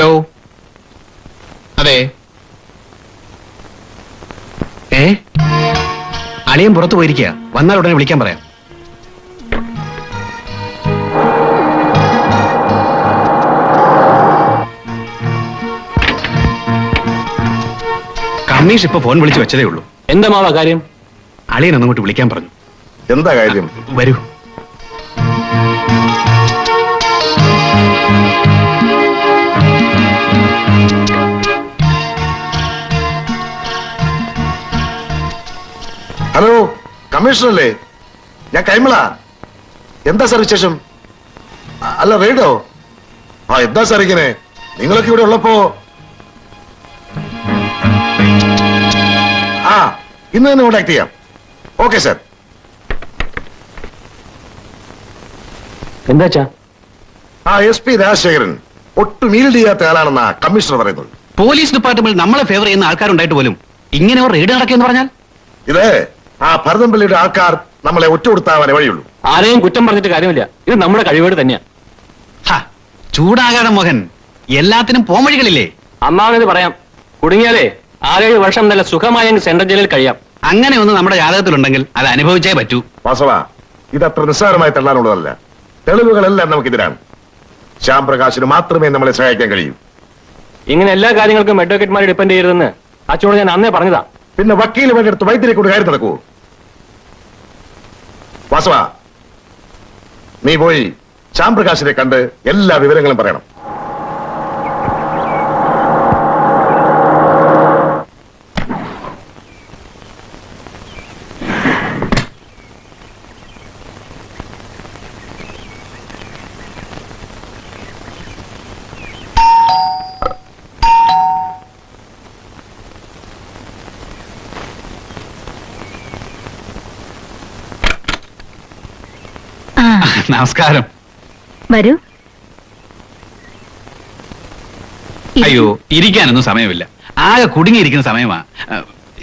Hello, അതെ. അളിയൻ പുറത്തു പോയിരിക്കുക. വന്നാൽ ഉടനെ വിളിക്കാൻ പറയാം. കമ്മീഷ് ഇപ്പൊ ഫോൺ വിളിച്ചു വെച്ചതേ ഉള്ളൂ. എന്താ മാവാ കാര്യം? അളിയൻ ഒന്നങ്ങോട്ട് വിളിക്കാൻ പറഞ്ഞു. എന്താ കാര്യം? വരൂ. ഹലോ, കമ്മീഷണറല്ലേ? ഞാൻ കൈമള. എന്താ സാർ വിശേഷം? അല്ല, റെയ്ഡോ? എന്താ സാർ ഇങ്ങനെ? നിങ്ങളൊക്കെ ഇവിടെ ഉള്ളപ്പോ ഇന്ന് തന്നെ കോണ്ടാക്ട് ചെയ്യാം. Okay sir. എന്താ? SP രാജശേഖരൻ ഒട്ടും ഈൽഡ് ചെയ്യാത്ത ആളാണെന്നാ കമ്മീഷണർ പറയുന്നത്. പോലീസ് ഡിപ്പാർട്ട്മെന്റിൽ നമ്മളെ ഫേവർ ചെയ്യുന്ന ആൾക്കാരുണ്ടായിട്ട് പോലും ഇങ്ങനെ ഒരു റെയ്ഡ് നടക്കിയെന്ന് പറഞ്ഞാൽ ഇത് ഭരതംപള്ളിയുടെ ആൾക്കാർ നമ്മളെ ഒറ്റുകൊടുത്താവാനേ വഴിയുള്ളൂ. ആരെയും കുറ്റം പറഞ്ഞിട്ട് കാര്യമില്ല. ഇത് നമ്മുടെ കഴിവേട് തന്നെയാ. ചൂടാകാതെ മോഹൻ, എല്ലാത്തിനും പോംവഴികളില്ലേ? അമ്മാവനത് പറയാം. കുടുങ്ങിയാലേ 6-7 വർഷം നല്ല സുഖമായ സെൻട്രൽ ജയിലിൽ കഴിയാം. അങ്ങനെ ഒന്ന് നമ്മുടെ ജാതകത്തിലുണ്ടെങ്കിൽ അത് അനുഭവിച്ചേ പറ്റൂ. വാസവ, ഇതത്ര നിസ്സാരമായി തള്ളാനുള്ളതല്ല. തെളിവുകളെല്ലാം നമുക്കെതിരാണ്. ശ്യാം പ്രകാശിന് മാത്രമേ നമ്മളെ സഹായിക്കാൻ കഴിയൂ. ഇങ്ങനെ എല്ലാ കാര്യങ്ങൾക്കും അഡ്വക്കേറ്റ്മാരെ ഡിപ്പെൻഡ് ചെയ്യരുതെന്ന് അച്ഛനോട് ഞാൻ അന്നേ പറഞ്ഞതാ. പിന്നെ വക്കീൽ വേണ്ടെടുത്ത് വൈദ്യരെ കൊണ്ട് കാര്യം നടക്കൂ. വാസവ, നീ പോയി ശ്യാം പ്രകാശിനെ കണ്ട് എല്ലാ വിവരങ്ങളും പറയണം. നമസ്കാരം. വരൂ. അയ്യോ, ഇരിക്കാനൊന്നും സമയമില്ല. ആകെ കുടുങ്ങിയിരിക്കുന്ന സമയമാ.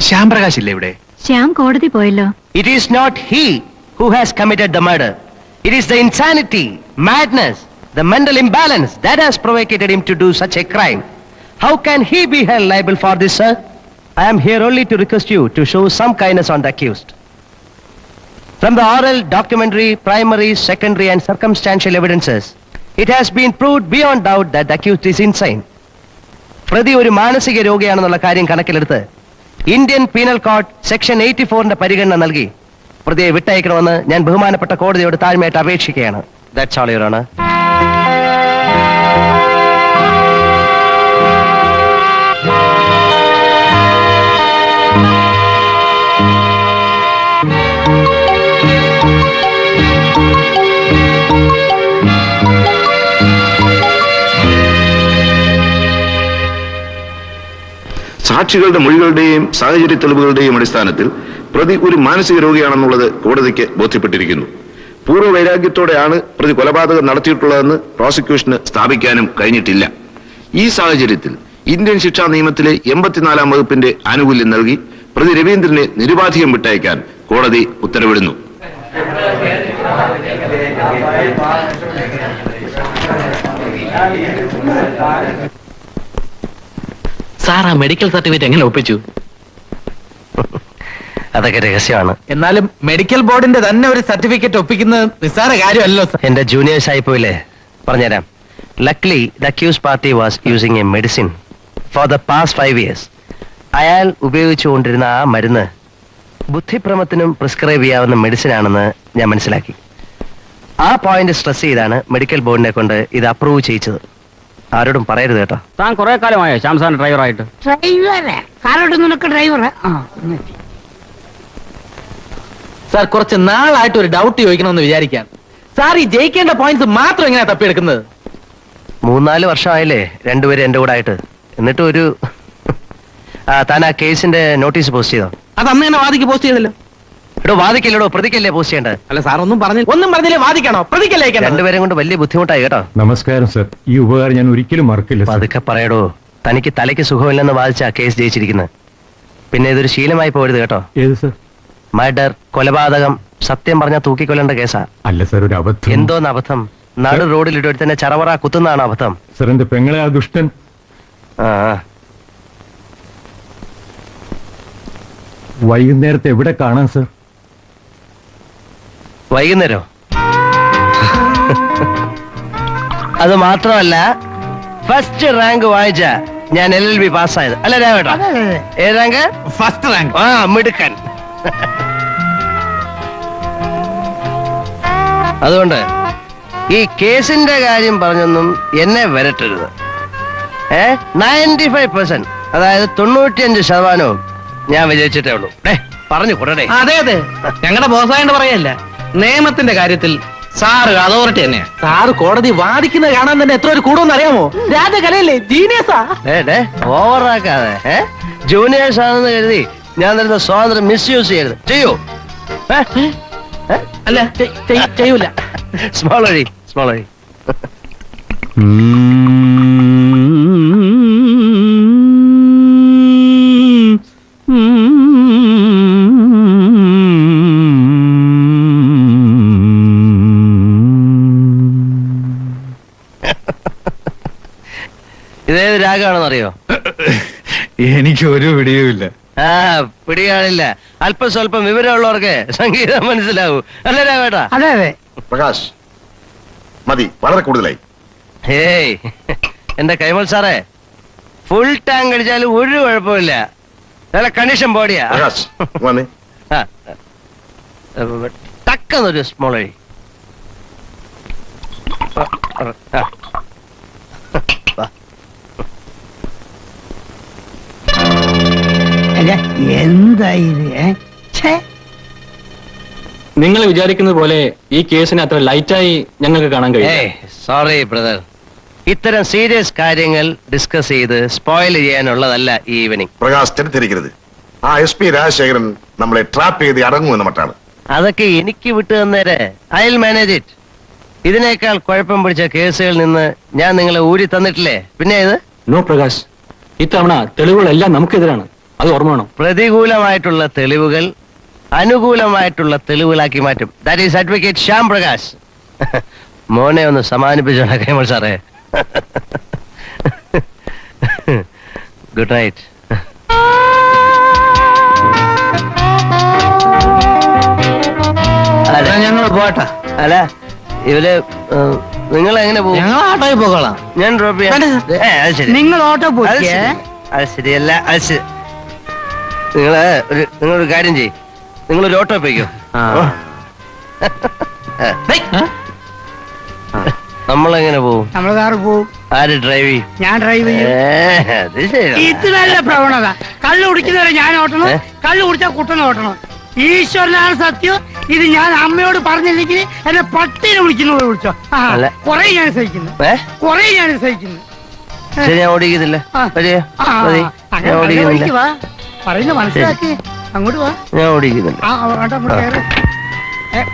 ശ്യാം പ്രകാശ് ഇല്ലേ ഇവിടെ? ശ്യാം കോടതി പോയല്ലോ. It is not he who has committed the murder. It is the insanity, madness, the mental imbalance that has provocated him to do such a crime. How can he be held liable for this, sir? I am here only to request you to show some kindness on the accused. From the oral, documentary, primary, secondary and circumstantial evidences, it has been proved beyond doubt that the accused is insane. പ്രതി ഒരു മാനസിക രോഗിയാണെന്നുള്ള കാര്യം കണക്കിലെടുത്ത് Indian penal code section 84ന്റെ പരിഗണന നൽകി പ്രതിയെ വിട്ടയക്കണമെന്ന് ഞാൻ ബഹുമാനപ്പെട്ട കോടതിയോട് താഴ്മയായിട്ട് അപേക്ഷിക്കുകയാണ്. That's all, Your Honor. സാക്ഷികളുടെ മൊഴികളുടെയും സാഹചര്യ തെളിവുകളുടെയും അടിസ്ഥാനത്തിൽ പ്രതി ഒരു മാനസിക രോഗിയാണെന്നുള്ളത് കോടതിക്ക് ബോധ്യപ്പെട്ടിരിക്കുന്നു. പൂർവ്വ വൈരാഗ്യത്തോടെയാണ് പ്രതി കൊലപാതകം നടത്തിയിട്ടുള്ളതെന്ന് പ്രോസിക്യൂഷന് സ്ഥാപിക്കാനും കഴിഞ്ഞിട്ടില്ല. ഈ സാഹചര്യത്തിൽ ഇന്ത്യൻ ശിക്ഷാ നിയമത്തിലെ 84-ാം വകുപ്പിന്റെ ആനുകൂല്യം നൽകി പ്രതി രവീന്ദ്രനെ നിരുപാധികം വിട്ടയക്കാൻ കോടതി ഉത്തരവിടുന്നു. സാർ, ആ മെഡിക്കൽ സർട്ടിഫിക്കറ്റ് എങ്ങനെ ഒപ്പിച്ചു? അതൊക്കെ രഹസ്യമാണ്. എന്നാലും മെഡിക്കൽ ബോർഡിന്റെ തന്നെ ഒരു സർട്ടിഫിക്കറ്റ് ഒപ്പിക്കുന്നത് നിസ്സാര കാര്യമല്ലോ സാർ. എന്റെ ജൂനിയേഴ്സ് ആയി പോയില്ലേ, പറഞ്ഞുതരാം. Luckily the accused party was using a medicine for the past 5 years. അയാൾ ഉപയോഗിച്ചുകൊണ്ടിരുന്ന ആ മരുന്ന് ബുദ്ധിഭ്രമത്തിനും പ്രിസ്ക്രൈബ് ചെയ്യാവുന്ന മെഡിസിൻ ആണെന്ന് ഞാൻ മനസ്സിലാക്കി. ആ പോയിന്റ് സ്ട്രെസ് ചെയ്താണ് മെഡിക്കൽ ബോർഡിനെ കൊണ്ട് ഇത് അപ്രൂവ് ചെയ്യിച്ചത്. ആരോടും പറയരുത് കേട്ടോ. താൻ കുറെ കാലമായോ ശ്യാം സാറിന് ഡ്രൈവറായിട്ട്? സാർ, കുറച്ച് നാളായിട്ട് ഒരു ഡൗട്ട് ചോദിക്കണമെന്ന് വിചാരിക്കാൻ. സാർ, ഈ ജയിക്കേണ്ട പോയിന്റ്സ് മാത്രം എങ്ങനെയാ തപ്പിയെടുക്കുന്നത്? 3-4 വർഷമായില്ലേ രണ്ടുപേരും എന്റെ കൂടെ ആയിട്ട്. എന്നിട്ട് ഒരു താൻ ആ കേസിന്റെ നോട്ടീസ് പോസ്റ്റ് ചെയ്തോ? അത് അന്ന് തന്നെ വാദിക്ക് പോസ്റ്റ് ചെയ്തല്ലോ. എടോ, വാദിക്കല്ലോ, പ്രതിക്കല്ലേ പോസ്റ്റ് ചെയ്യേണ്ടത്. അല്ല സാർ, ഒന്നും പറഞ്ഞില്ലേ വാദിക്കണോ? പ്രതിക്കല്ലേ? രണ്ടുപേരും കൊണ്ട് വലിയ ബുദ്ധിമുട്ടായി കേട്ടോ. നമസ്കാരം സർ, ഈ ഉപകാരം ഞാൻ ഒരിക്കലും മറക്കില്ല. അതൊക്കെ പറയടോ. തനിക്ക് തലയ്ക്ക് സുഖമില്ലെന്ന് വാദിച്ച കേസ് ജയിച്ചിരിക്കുന്നത്. പിന്നെ ഇതൊരു ശീലമായി പോരുത് കേട്ടോ. ഏത് സർ? മർഡർ, കൊലപാതകം, സത്യം പറഞ്ഞാൽ തൂക്കിക്കൊല്ലേണ്ട കേസാ. അല്ല സർ, ഒരു അബദ്ധം. എന്തോന്ന് അബദ്ധം? നടു റോഡിൽ ഇട്ട് തന്നെ ചറവറ കുത്തുന്നതാണ് അബദ്ധം. സർ, എന്റെ പെങ്ങളെ ആ ദുഷ്ടൻ ആ വൈകുന്നേരത്തെ എവിടെ കാണാം സർ? വൈകുന്നേരം അത് മാത്രമല്ല ഫസ്റ്റ് റാങ്ക് വായിച്ച ഞാൻ LLB പാസ്സായത് അല്ല രാവേട്ടാ? ഏത് റാങ്ക്? First rank. ആ മിടുക്കൻ. അതുകൊണ്ട് ഈ കേസിന്റെ കാര്യം പറഞ്ഞൊന്നും എന്നെ വരട്ടരുത്. 95%, അതായത് 95% ഞാൻ വിജയിച്ചിട്ടേ ഉള്ളൂ. പറഞ്ഞു കൂടേ. അതെ അതെ, ഞങ്ങളുടെ ബോസായോണ്ട് പറയല്ല, നിയമത്തിന്റെ കാര്യത്തിൽ സാറ് അതോറിറ്റി തന്നെയാ. സാറ് കോടതി വാദിക്കുന്നത് കാണാൻ തന്നെ എത്ര ഒരു കൂടുമെന്ന് അറിയാമോ? രാജകലയല്ലേ, ജീനിയസാ. ഓവറാക്കാതെ ജൂനിയേഴ്സ് ആണെന്ന് കരുതി ഞാൻ തരുന്ന സ്വാതന്ത്ര്യം മിസ്യൂസ് ചെയ്യരുത്. ചെയ്യൂ? അല്ല ചെയ്യൂല. സ്മോൾ വഴി, സ്മോൾ വഴി. ഇതേത് രാഗമാണെന്നറിയോ? എനിക്ക് ഒരു പിടിയുമില്ല. ആ പിടികാണില്ല. അല്പം സ്വല്പം വിവരമുള്ളവർക്ക് സംഗീതം മനസ്സിലാവൂ അല്ലേ രാവേട്ടാ? അതെ അതെ. പ്രകാശ്, മതി, വളരെ കൂടുതലായി. ഹേയ് എന്റെ കൈമൾ സാറേ, ഫുൾ ടാങ്ക് അടിച്ചാലും ഒരു കുഴപ്പമില്ല. നല്ല കണ്ടീഷൻ ബോഡിയാ. പ്രകാശ് വന്നേ. ടക്കെന്നൊരു സ്മോൾ വഴി. എന്തായി? നിങ്ങൾ വിചാരിക്കുന്നത് പോലെ ഈ കേസിനെ അത്ര ലൈറ്റായി ഞങ്ങൾക്ക് കാണാൻ കഴിയും. സോറി ബ്രദർ, ഇത്തരം സീരിയസ് കാര്യങ്ങൾ ഡിസ്കസ് ചെയ്ത് സ്പോയിൽ ചെയ്യാനുള്ളതല്ല ഈ ഈവനിങ്. പ്രകാശ്, തെറ്റിദ്ധരിക്കരുത്. ആ SP രാജശേഖരൻ നമ്മളെ ട്രാപ്പ് ചെയ്ത് അടങ്ങുമെന്ന മട്ടാണ്. അതൊക്കെ എനിക്ക് വിട്ടു തന്നേരെ. I will manage it. ഇതിനേക്കാൾ കുഴപ്പം പിടിച്ച കേസുകളിൽ നിന്ന് ഞാൻ നിങ്ങളെ ഊരി തന്നിട്ടില്ലേ? പിന്നെ ഇത് നോ പ്രകാശ്, ഇത്തവണ തെളിവുകളെല്ലാം നമുക്കെതിരാണ്, അത് ഓർമ്മ വേണം. പ്രതികൂലമായിട്ടുള്ള തെളിവുകൾ അനുകൂലമായിട്ടുള്ള തെളിവുകളാക്കി മാറ്റും. That is advocate Shyam Prakash. മോനെ ഒന്ന് സമാനിപ്പിച്ചോണ കൈമൾ സാറേ. Good night. ഞങ്ങൾ പോട്ടെ. അല്ല ഇവര് നിങ്ങൾ എങ്ങനെ പോകും? ഞങ്ങൾ ഓട്ടോയിൽ പോകോളാം. ഞാൻ ഡ്രോപ്പ് ചെയ്യാം. അത് ശരി. നിങ്ങൾ ഓട്ടോ അത് പോയി. ശരി. അത് ശരിയല്ല. അത് ശരി. നിങ്ങളൊരു കാര്യം ചെയ്യും, നിങ്ങളൊരു ഓട്ടോ പോയിക്കോ. നമ്മളെങ്ങനെ പോവും? നമ്മൾ കാറ് പോവും. ആര് ഡ്രൈവ് ചെയ്യും? ഞാൻ ഡ്രൈവ് ചെയ്യും. അത് ശരി. ഇത് നല്ല പ്രവണത. കള്ളു കുടിക്കുന്നവരെ ഞാൻ ഓട്ടണം, കള്ളു കുടിച്ചാൽ കുട്ടനെ ഓട്ടണം. ഈശ്വരനാണ് സത്യം. ഇത് ഞാൻ അമ്മയോട് പറഞ്ഞില്ലെങ്കിൽ എന്നെ പട്ടിനെ വിളിക്കുന്നത് വിളിച്ചോ. അല്ല. കൊറേ ഞാൻ സഹിക്കുന്നു, കൊറേ ഞാൻ സഹിക്കുന്നു. ശരി, ഞാൻ ഓടിക്കുന്നില്ല. മതി, ഞാൻ ഓടിക്കുന്നില്ല. വാ, പറയുന്ന മനസ്സിലാക്കി. അങ്ങോട്ട് വാ. ഞാൻ ഓടിക്കുന്നില്ല. അങ്ങോട്ട് കയറ്,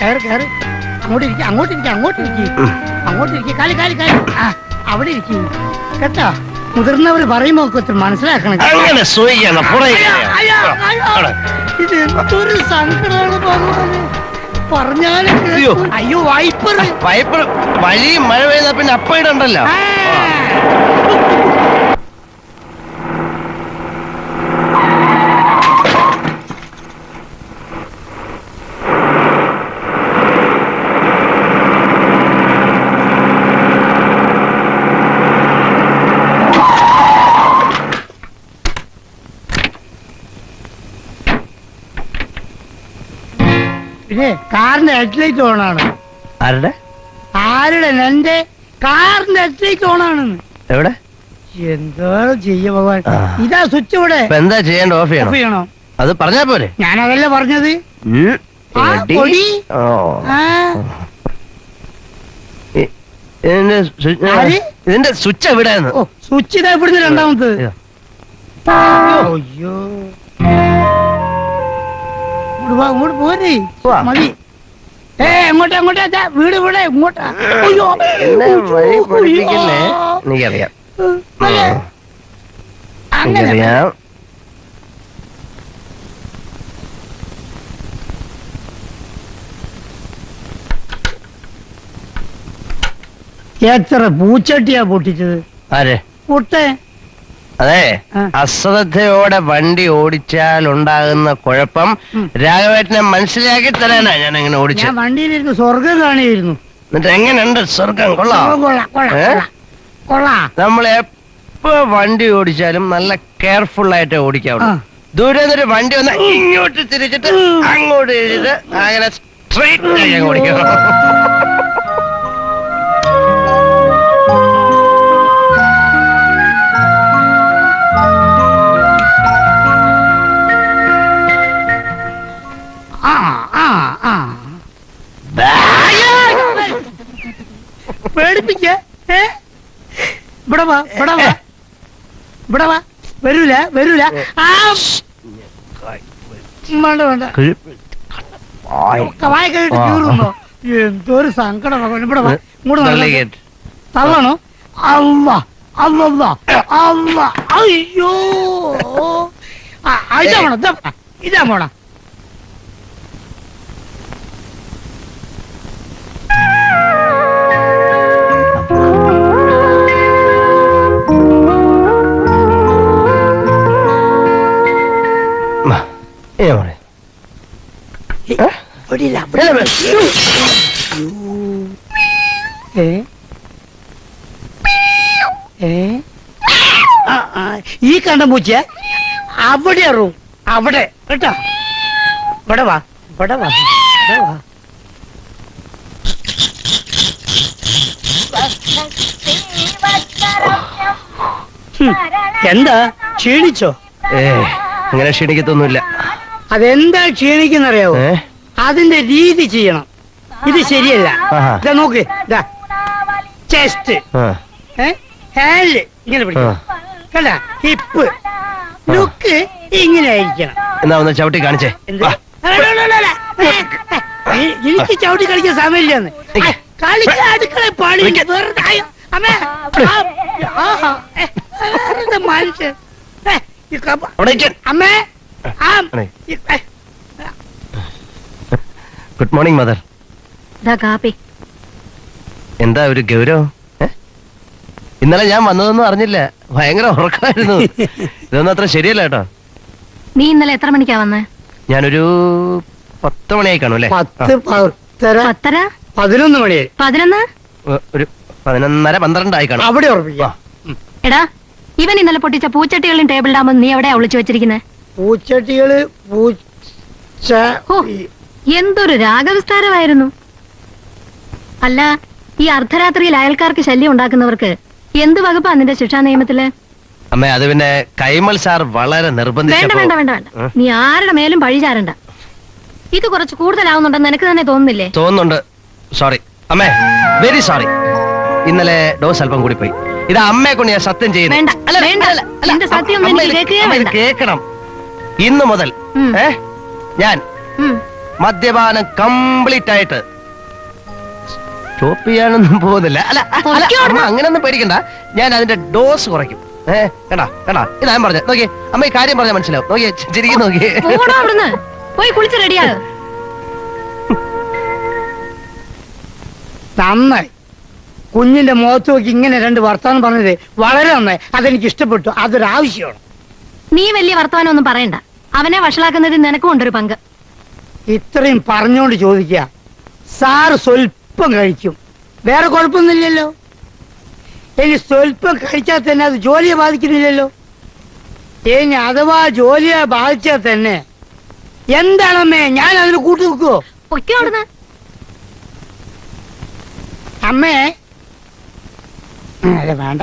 കയറ് കയറ്. അങ്ങോട്ട് ഇരിക്കും, അങ്ങോട്ട് ഇരിക്കും, അങ്ങോട്ട് ഇരിക്കും, അങ്ങോട്ട് ഇരിക്കും. കാലി കാലി കാലി. അവിടെ ഇരിക്കും കേട്ടോ. മുതിർന്നവര് പറയുമ്പോ മനസ്സിലാക്കണം. അങ്ങനെ സൂയിക്കണം. ഇത് എന്തൊരു സങ്കടമാണ് ഭഗവാന്. പറഞ്ഞാലും അയ്യോ വൈപ്പർ പൈപ്പ് വഴി മഴ പെയ്താ പിന്നെ അപ്പയിടണ്ടല്ലോ. പിന്നെ കാറിന്റെ ഹെഡ്ലൈറ്റ് ഓണാണ്. ആരുടെ? ആരുടെ? എന്റെ കാറിന്റെ ഹെഡ്ലൈറ്റ് ഓണാണെന്ന്. എവിടെ? എന്തോ ചെയ്യ ഭഗവാൻ. ഇതാ സ്വിച്ച് ഇവിടെ. എന്താ ചെയ്യേണ്ട? ഓഫ് ചെയ്യണം. ഓഫ് ചെയ്യണോ? അത് പറഞ്ഞാ പോരെ. ഞാനതല്ലേ പറഞ്ഞത്. ആ, എടി. പൊടി. ഓ. ആ, ഇതിന്റെ സ്വിച്ച് ആര്? ഇതിന്റെ സ്വിച്ച് എവിടെയാണ്? ഓ, സ്വിച്ച് ഇതാ ഇവിടുന്ന് രണ്ടാമത്. അയ്യോ, ഇങ്ങോട്ട് വാ, ഇങ്ങോട്ട് പോരെ. വാ. മതി. എങ്ങോട്ടാ എങ്ങോട്ടാ? വീട് ഇവിടെ ഇങ്ങോട്ടാ. അയ്യോ, എന്നെ വഴി പഠിപ്പിക്കല്ലേ? എനിക്കറിയാം, അങ്ങനെ എനിക്കറിയാം. എത്ര പൂച്ചട്ടിയാ പൊട്ടിച്ചത്? ആരെ? പൊട്ടെ അതെ, ആ. അശ്രദ്ധയോടെ വണ്ടി ഓടിച്ചാൽ ഉണ്ടാകുന്ന കുഴപ്പം രാഘവേട്ടനെ മനസ്സിലാക്കി തരാനാ ഞാൻ അങ്ങനെ ഓടിച്ചു. ഞാൻ വണ്ടിയിലിരുന്ന് സ്വർഗം കാണിയിരുന്നു. എന്നിട്ട് എങ്ങനെയുണ്ട് സ്വർഗം? കൊള്ളാം. കൊള്ളാം കൊള്ളാം ഏ? കൊള്ളാം കൊള്ളാം. നമ്മൾ എപ്പോ വണ്ടി ഓടിച്ചാലും നല്ല കെയർഫുൾ ആയിട്ട് ഓടിക്കാവുള്ളൂ. ആ. ദൂരെ നിന്നൊരു വണ്ടി വന്നാൽ ഇങ്ങോട്ട് തിരിച്ചിട്ട് അങ്ങോട്ട് തിരിച്ചിട്ട് അങ്ങനെ സ്ട്രെയിറ്റ് ആയി അങ്ങ് ഓടിക്കണം. ആ ആ ആ പേടിപ്പിക്ക. ഇവിടെ വാ ഇവിടെ വാ ഇവിടെ വാ. വരൂല വരൂല. ആ വേണ്ട വേണ്ട. വായ കഴിട്ട് കീറുന്നോ? എന്തൊരു സങ്കടം. ഇവിടെ വാ. ഇങ്ങോട്ട് നടക്ക്. തള്ളണോ? അല്ല അല്ല അല്ല. അയ്യോ ഇതാ പോണം ഇതാ പോണം. ഈ കണ്ട പൂച്ച അവിടെ അറിവും അവിടെ കേട്ടോ. ഇവിടെ വാ ഇവിടെ വാ ഇവിടെ വാ. എന്താ ക്ഷീണിച്ചോ? അങ്ങനെ ക്ഷീണിക്കത്തൊന്നുമില്ല. അതെന്താ ക്ഷീണിക്കുന്നറിയാവോ? ഏ? അതിന്റെ രീതി ചെയ്യണം. ഇത് ശരിയല്ല. ആഹാ. ഇതാ നോക്ക്. ഇതാ ചെസ്റ്റ്, ആ. ഹാൻഡ് ഇങ്ങനെ പിടിക്കണം. കണ്ട ഹിപ്പ് ലുക്ക് ഇങ്ങനെ ആയിരിക്കണം. എന്നാ ഒന്ന് ചവിട്ടി കാണിച്ചേ. എന്ത്? വാ. എനിക്ക് ചവിട്ടി കളിക്കാൻ സമയമില്ലെന്ന്. കളിക്ക അടുക്കള പണി വെറുതെ. അമ്മേ ആഹാ. വെറുതെ മനുഷ്യൻ. അവിടെ ഇരിക്ക്. അമ്മേ ഗുഡ് മോർണിംഗ് മദർ. ദാ കാപ്പി. എന്താ ഒരു ഗൗരവം? ഇന്നലെ ഞാൻ വന്നതൊന്നും അറിഞ്ഞില്ല. ഭയങ്കര ഉറക്കമായിരുന്നു. ഇതൊന്നും അത്ര ശരിയല്ല കേട്ടോ. നീ ഇന്നലെ എത്ര മണിക്കാ വന്നേ? ഞാനൊരു 10 മണിയായി കാണും അല്ലേ? 10 10 10:30 11 മണിയായി. 11? ഒരു 11:30 12 ആയി കാണും. അവിടെ ഉറപ്പിക്കാം. എടാ, ഇവൻ ഇന്നലെ പൊട്ടിച്ച പൂച്ചട്ടികളും ടേബിൾ ഡാമും നീ എവിടെയാ ഒളിച്ചു വെച്ചിരിക്കുന്നത്? പൂച്ചട്ടികള് പൂച്ച. ഓ, എന്തൊരു രാഗവിസ്താരമായിരുന്നു. അല്ല, ഈ അർദ്ധരാത്രിയിൽ അയൽക്കാർക്ക് ശല്യം ഉണ്ടാക്കുന്നവർക്ക് എന്ത് വകുപ്പാ നിന്റെ ശിക്ഷാ നിയമത്തില്? അമ്മേ, അത് പിന്നെ കൈമൾ സാർ വളരെ വേണ്ട നിർബന്ധിച്ചപ്പോ. വേണ്ട വേണ്ട വേണ്ട. നീ ആരുടെ മേലും പഴി ചാരണ്ട. ഇത് കുറച്ച് കൂടുതലാവുന്നുണ്ടെന്ന് നിനക്ക് തന്നെ തോന്നുന്നില്ലേ? തോന്നുന്നുണ്ട്. സോറി അമ്മേ, വെരി സോറി. ഇന്നലെ ഡോസ് അല്പം കൂടി പോയി. ഇത് അമ്മയെ കൊണ്ട് ഞാൻ സത്യം ചെയ്യുന്നു. വേണ്ട, വേണ്ട. നിന്റെ സത്യം ഒന്നും എനിക്ക് കേൾക്കുകയേ വേണ്ട. കേൾക്കണം. ഇന്ന് മുതൽ ഉം. ഞാൻ ഉം. മദ്യപാനം കംപ്ലീറ്റ് ആയിട്ട് സ്റ്റോപ്പ് ചെയ്യാനൊന്നും പോകുന്നില്ല. അല്ല അമ്മ അങ്ങനെയൊന്നും പേടിക്കണ്ട. ഞാൻ അതിന്റെ ഡോസ് കുറയ്ക്കും. കണ്ടാ കണ്ടാ, ഇതാ ഞാൻ പറഞ്ഞത്. നോക്കിയേ അമ്മ, ഈ കാര്യം പറഞ്ഞാൽ മനസ്സിലാവും. നോക്കിയേ ചിരിക്കും. നോക്കിയേ പോടാ അവിടുന്ന്. പോയി കുളിച്ച് റെഡിയാകും. നന്നായി. കുഞ്ഞിന്റെ മുഖത്ത് നോക്കി ഇങ്ങനെ 2 വർത്താനം പറഞ്ഞത് വളരെ നന്നായി. അതെനിക്ക് ഇഷ്ടപ്പെട്ടു. അതൊരാവശ്യമാണ്. നീ വലിയ വർത്തമാനം ഒന്നും പറയണ്ട. അവനെ വഷളാക്കുന്നതിൽ നിനക്കും ഉണ്ടൊരു പങ്ക്. ഇത്രയും പറഞ്ഞോണ്ട് ചോദിക്കുക, സാറ് സ്വൽപ്പം കഴിക്കും, വേറെ കുഴപ്പമൊന്നുമില്ലല്ലോ. ഇനി സ്വൽപ്പം കഴിച്ചാൽ തന്നെ അത് ജോലിയെ ബാധിക്കുന്നില്ലല്ലോ. ഇനി അഥവാ ജോലിയെ ബാധിച്ചാൽ തന്നെ എന്താണമ്മേ ഞാൻ അതിന് കൂട്ടു നിൽക്കുവോ? പൊയ്ക്കോ അവിടുന്ന്. അമ്മേ അതെ വേണ്ട.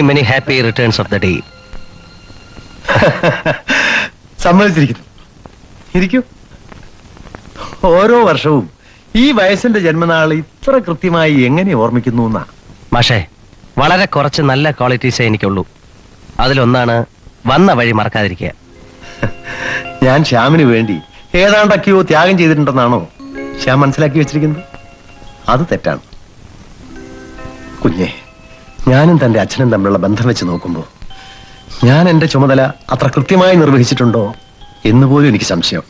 many happy returns of the day. സമ്മതിച്ചിരിക്കുന്നു. ഇരിക്കൂ. ഓരോ വർഷവും ഈ വയസ്സിന്റെ ജന്മനാൾ ഇത്ര കൃത്യമായി എങ്ങനെ ഓർമ്മിക്കുന്നു എന്നാ? മാഷേ, വളരെ കുറച്ച് നല്ല ക്വാളിറ്റീസേ എനിക്കുള്ളൂ. അതിലൊന്നാണ് വന്ന വഴി മറക്കാതിരിക്കുക. ഞാൻ ശ്യാമിന് വേണ്ടി ഏതാണ്ടൊക്കെയോ ത്യാഗം ചെയ്തിട്ടുണ്ടെന്നാണോ ശ്യാം മനസ്സിലാക്കി വെച്ചിരിക്കുന്നത്? അത് തെറ്റാണ്. കുഞ്ഞെ, ഞാനും തന്റെ അച്ഛനും തമ്മിലുള്ള ബന്ധം വെച്ച് നോക്കുമ്പോൾ ഞാൻ എന്റെ ചുമതല അത്ര കൃത്യമായി നിർവഹിച്ചിട്ടുണ്ടോ എന്ന് പോലും എനിക്ക് സംശയം.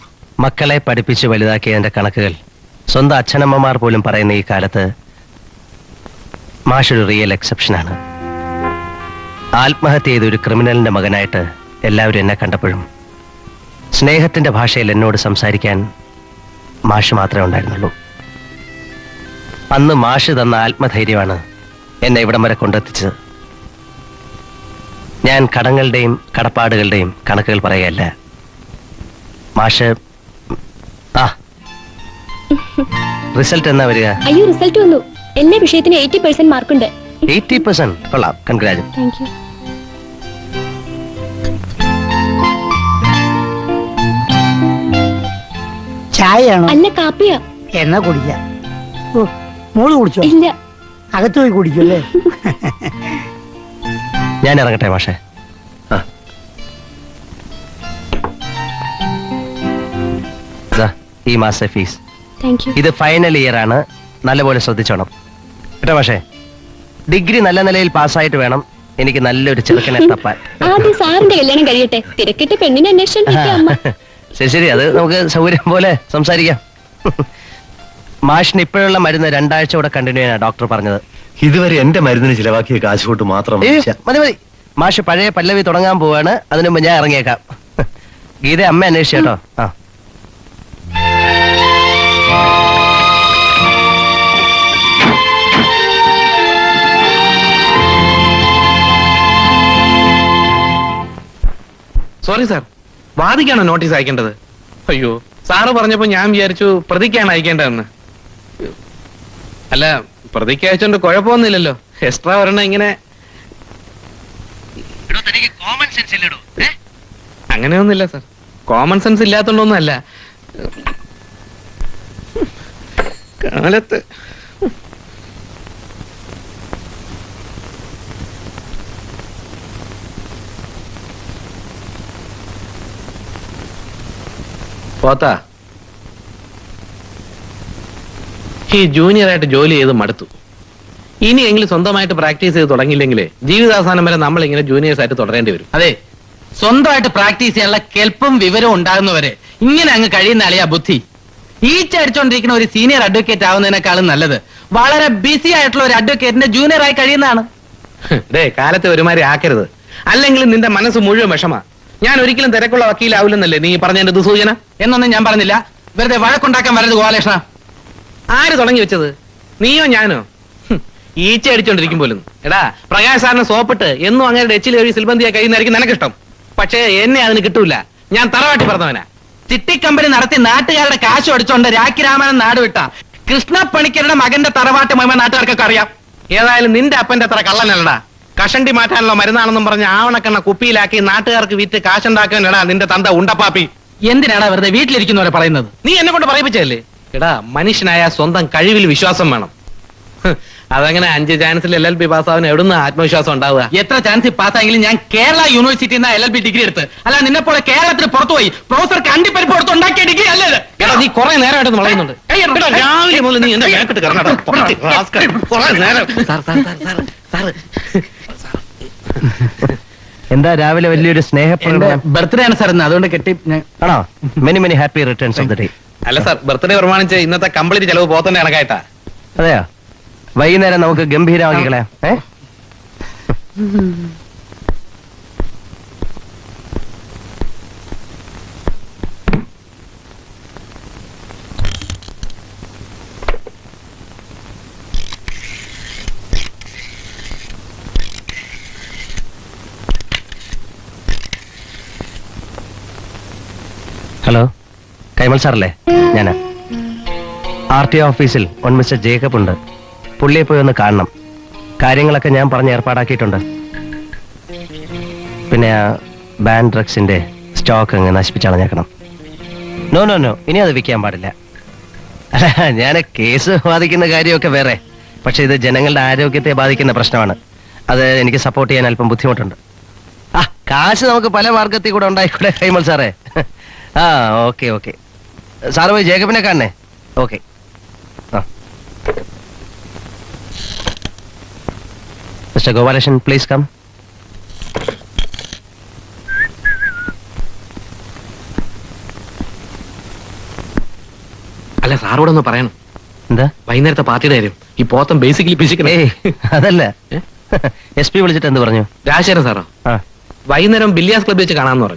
മക്കളെ പഠിപ്പിച്ച് വലുതാക്കിയതിന്റെ കണക്കുകൾ സ്വന്തം അച്ഛനമ്മമാർ പോലും പറയുന്ന ഈ കാലത്ത് മാഷൊരു റിയൽ എക്സെപ്ഷനാണ്. ആത്മഹത്യ ചെയ്ത ഒരു ക്രിമിനലിന്റെ മകനായിട്ട് എല്ലാവരും എന്നെ കണ്ടപ്പോഴും സ്നേഹത്തിന്റെ ഭാഷയിൽ എന്നോട് സംസാരിക്കാൻ മാഷ് മാത്രമേ ഉണ്ടായിരുന്നുള്ളൂ. അന്ന് മാഷ് തന്ന ആത്മധൈര്യമാണ് എന്നെ ഇവിടം വരെ കൊണ്ടെത്തിച്ചത്. ഞാൻ കടങ്ങളുടെയും കടപ്പാടുകളുടെയും കണക്കുകൾ പറയുകയല്ല. മാഷ് റിസൾട്ട് എന്നാ വരിക? അയ്യോ, റിസൾട്ട് വന്നു. എല്ലാ വിഷയത്തിനും 80% മാർക്കുണ്ട്. 80%? കൊള്ളാം, കൺഗ്രാജുലേഷൻ. Thank you. ചായയാണോ? അല്ല, കാപ്പിയാ. എന്നാ കുടിക്കാം. ഓ, മോള് കുടിച്ചോ? ഇല്ല. അകത്ത് പോയി കുടിക്കുമല്ലേ? ഞാൻ ഇറങ്ങട്ടെ മാഷേ. ദാ, ഈ മാസത്തെ ഫീസ്. Thank you. ഇത് ഫൈനൽ ഇയർ ആണ്, നല്ലപോലെ ശ്രദ്ധിച്ചോണം കേട്ടോ മാഷേ. ഡിഗ്രി നല്ല നിലയിൽ പാസ്സായിട്ട് വേണം എനിക്ക് നല്ലൊരു ചെറുക്കനെ തപ്പാൻ. ആദ്യം സാറിന്റെ കല്യാണം കഴിയട്ടെ. തിരക്കിട്ട് പെണ്ണിനെ അന്വേഷിച്ചോണ്ടിരിക്കുക അമ്മ. ശരി ശരി, അത് നമുക്ക് സൗകര്യം പോലെ സംസാരിക്കാം. മാഷിന് ഇപ്പോഴുള്ള മരുന്ന് 2 ആഴ്ച കൂടെ കണ്ടിന്യൂ ചെയ്യാനാ ഡോക്ടർ പറഞ്ഞത്. ഇതുവരെ എന്റെ മരുന്നിന് ചിലവാക്കിയ കാശ് കൊണ്ട് മാത്രം മതി മതി. മാഷ് പഴയ പല്ലവി തുടങ്ങാൻ പോവാണ്. അതിനു മുമ്പ് ഞാൻ ഇറങ്ങിയേക്കാം. ഗീത അമ്മ അന്വേഷിച്ചു കേട്ടോ. ആ, സോറി സാർ, വാദിക്കാണോ നോട്ടീസ് അയക്കേണ്ടത്? അയ്യോ, സാറ് പറഞ്ഞപ്പോ ഞാൻ വിചാരിച്ചു പ്രതിക്കാണ് അയക്കേണ്ടതെന്ന്. അല്ല, പ്രതിക്ക് അയച്ചോണ്ട് കുഴപ്പമൊന്നുമില്ലല്ലോ. എക്സ്ട്രാ ഒരെണ്ണം ഇങ്ങനെ. അങ്ങനെയൊന്നുമില്ല സാർ, കോമൺ സെൻസ് ഇല്ലാത്തോണ്ടൊന്നും അല്ല. കാലത്ത് പോത്താ, ഈ ജൂനിയറായിട്ട് ജോലി ചെയ്ത് മടുത്തു. ഇനിയെങ്കിലും സ്വന്തമായിട്ട് പ്രാക്ടീസ് ചെയ്ത് തുടങ്ങിയില്ലെങ്കിൽ ജീവിതാവസാനം വരെ നമ്മൾ ഇങ്ങനെ ജൂനിയേഴ്സ് ആയിട്ട് തുടരേണ്ടി വരും. അതെ, സ്വന്തമായിട്ട് പ്രാക്ടീസ് ചെയ്യാനുള്ള കെൽപ്പും വിവരവും ഉണ്ടാകുന്നവരെ ഇങ്ങനെ അങ്ങ് കഴിയുന്ന അളിയാ ബുദ്ധി. ഈച്ച അടിച്ചോണ്ടിരിക്കുന്ന ഒരു സീനിയർ അഡ്വക്കേറ്റ് ആവുന്നതിനേക്കാളും നല്ലത് വളരെ ബിസി ആയിട്ടുള്ള ഒരു അഡ്വക്കേറ്റിന്റെ ജൂനിയർ ആയി കഴിയുന്നതാണ്. കാലത്ത് ഒരുമാതിരി ആക്കരുത്, അല്ലെങ്കിൽ നിന്റെ മനസ്സ് മുഴുവൻ വിഷമാ. ഞാൻ ഒരിക്കലും തിരക്കുള്ള വക്കീലാവില്ലെന്നല്ലേ നീ പറഞ്ഞതിന്റെ ദുസൂചന? എന്നൊന്നും ഞാൻ പറഞ്ഞില്ല. വെറുതെ വഴക്കുണ്ടാക്കാൻ വരരുത് ഗോപാലകൃഷ്ണ. ആര് തുടങ്ങി വെച്ചത്, നീയോ ഞാനോ? ഈച്ച അടിച്ചോണ്ടിരിക്കും പോലും. എടാ, പ്രകാശ് സാറിന് സോപ്പിട്ട് എന്നും അങ്ങനെ ഡച്ചിൽ കഴി സിൽബന്തിയെ കഴിയുന്നതായിരിക്കും നിനക്കിഷ്ടം. പക്ഷേ എന്നെ അതിന് കിട്ടൂല. ഞാൻ തറവാട്ടി പറഞ്ഞവനാ. ചിട്ടിക്കമ്പനി നടത്തി നാട്ടുകാരുടെ കാശ് അടിച്ചോണ്ട് രാഖി രാമൻ നാട് വിട്ട കൃഷ്ണ പണിക്കരുടെ മകന്റെ തറവാട്ട് മുഴുവൻ നാട്ടുകാർക്കൊക്കെ അറിയാം. ഏതായാലും നിന്റെ അപ്പന്റെ അത്ര കള്ളനല്ലടാ. കഷണ്ടി മാറ്റാനുള്ള മരുന്നാണെന്നും പറഞ്ഞ് ആവണക്കണ്ണ കുപ്പിയിലാക്കി നാട്ടുകാർക്ക് വിറ്റ് കാശുണ്ടാക്കാനടാ നിന്റെ തന്ത ഉണ്ടപ്പാപ്പി. എന്തിനാണ് വെറുതെ വീട്ടിലിരിക്കുന്നവരെ പറയുന്നത്? നീ എന്നെ കൊണ്ട് പറയിപ്പിച്ചല്ലേ? എടാ, മനുഷ്യനായ സ്വന്തം കഴിവിൽ വിശ്വാസം വേണം. അതങ്ങനെ 5 ചാൻസിൽ LLB പാസ്സാവാൻ എവിടുന്ന് ആത്മവിശ്വാസം ഉണ്ടാവുക? എത്ര ചാൻസ് പാസ്സായെങ്കിലും ഞാൻ കേരള യൂണിവേഴ്സിറ്റിയിൽ നിന്ന് LLB ഡിഗ്രി എടുത്ത്, അല്ല നിന്നെ പോലെ കേരളത്തിന് പുറത്തുപോയി പ്രൊഫസർക്ക് അണ്ടിപ്പരിപ്പ് കൊടുത്ത് ഉണ്ടാക്കിയ ഡിഗ്രി അല്ലേ ഇത്? എടാ, നീ കുറെ നേരമായിട്ട് പറയുന്നുണ്ട്. രാവിലെ മുതൽ നീ എന്റെ മേക്കിട്ട് കറങ്ങാ. എന്താ രാവിലെ വലിയൊരു സ്നേഹപ്രകടനം? ബർത്ത്ഡേ ആണ് സാർ ഇന്ന്, അതുകൊണ്ട് കെട്ടി ആണോ? Many many happy returns of the day. അല്ല സാർ, ബർത്ത്ഡേ പ്രമാണിച്ച് ഇന്നത്തെ കംപ്ലീറ്റ് ചെലവ് പോത്തന്റെ കണക്കായിട്ടാ. അതെയോ? വൈകുന്നേരം നമുക്ക് ഗംഭീരമാക്കി കളയാം. ഹലോ, കൈമൾ സാറല്ലേ? ഞാനാ. RTO ഓഫീസിൽ മിസ്റ്റർ ജേക്കബ് ഉണ്ട്. പുള്ളിയെ പോയി ഒന്ന് കാണണം. കാര്യങ്ങളൊക്കെ ഞാൻ പറഞ്ഞ് ഏർപ്പാടാക്കിയിട്ടുണ്ട്. പിന്നെ ആ ബാൻ ഡ്രഗ്സിന്റെ സ്റ്റോക്ക് അങ്ങ് നശിപ്പിച്ചളഞ്ഞേക്കണം. നോ നോ നോ, ഇനി അത് വിൽക്കാൻ പാടില്ല. അല്ല, ഞാൻ കേസ് ബാധിക്കുന്ന കാര്യമൊക്കെ വേറെ, പക്ഷെ ഇത് ജനങ്ങളുടെ ആരോഗ്യത്തെ ബാധിക്കുന്ന പ്രശ്നമാണ്. അത് എനിക്ക് സപ്പോർട്ട് ചെയ്യാൻ അല്പം ബുദ്ധിമുട്ടുണ്ട്. ആ, കാശ് നമുക്ക് പല മാർഗത്തിൽ കൂടെ ഉണ്ടായിക്കൂടെ കൈമൾ സാറേ? ആ, ഓക്കെ ഓക്കെ. സാറ് പോയി ജേക്കബിനെ കാണണേ. ഓക്കെ. ആ, മിസ്റ്റർ ഗോപാലകൃഷ്ണൻ, പ്ലീസ് കം. അല്ല സാറോടൊന്ന് പറയണം, എന്താ? വൈകുന്നേരത്തെ പാർട്ടിയുടെ കാര്യം. ഈ പോത്തം ബേസിക്കലി പിശിക്കണേ. ഏയ്, അതല്ല. SP വിളിച്ചിട്ട് എന്ത് പറഞ്ഞു? രാജശേഖരൻ സാറോ ആ, വൈകുന്നേരം ബില്ലിയാസ് ക്ലബ്ബിൽ വെച്ച് കാണാമെന്ന് പറഞ്ഞു.